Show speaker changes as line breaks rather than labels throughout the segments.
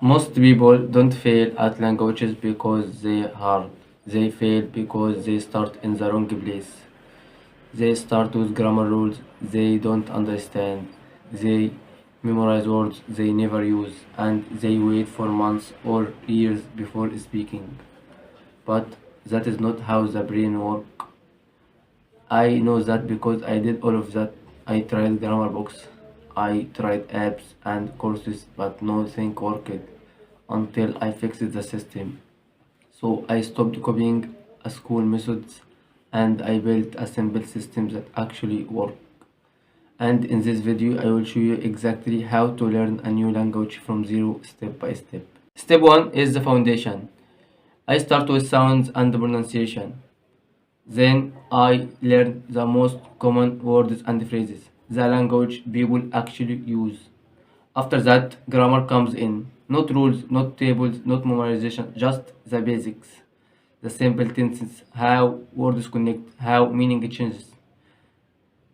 Most people don't fail at languages because they hard. They fail because they start in the wrong place. They start with grammar rules they don't understand. They memorize words they never use and they wait for months or years before speaking. But that is not how the brain works. I know that because I did all of that. I tried grammar books, I tried apps and courses, but nothing worked until I fixed the system. So I stopped copying a school methods and I built a simple system that actually works. And in this video, I will show you exactly how to learn a new language from zero step by step. Step 1 is the foundation. I start with sounds and pronunciation. Then I learn the most common words and phrases, the language people actually use. After that, grammar comes in. Not rules, not tables, not memorization, just the basics. The simple tenses, how words connect, how meaning changes.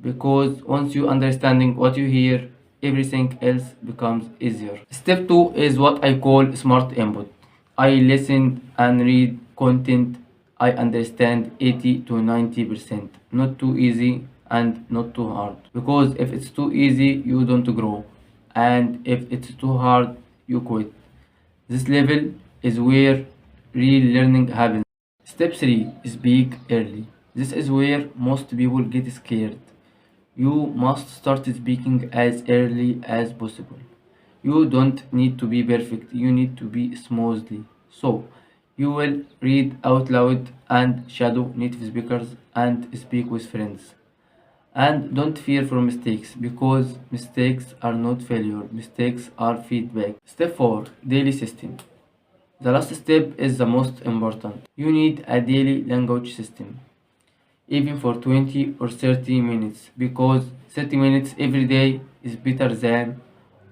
Because once you understanding what you hear, everything else becomes easier. Step 2 is what I call smart input. I listen and read content I understand 80 to 90%. Not too easy and not too hard. Because if it's too easy, you don't grow. And if it's too hard, you quit. This level is where real learning happens. Step 3, speak early. This is where most people get scared. You must start speaking as early as possible. You don't need to be perfect, you need to be smoothly. So, you will read out loud and shadow native speakers and speak with friends. And don't fear for mistakes because mistakes are not failure, mistakes are feedback. Step 4, daily system. The last step is the most important. You need a daily language system, even for 20 or 30 minutes, because 30 minutes every day is better than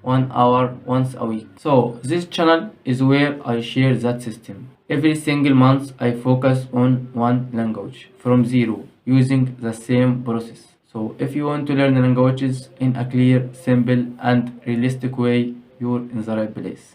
1 hour once a week. So, this channel is where I share that system. Every single month, I focus on one language from zero using the same process. So, if you want to learn languages in a clear, simple, and realistic way, you're in the right place.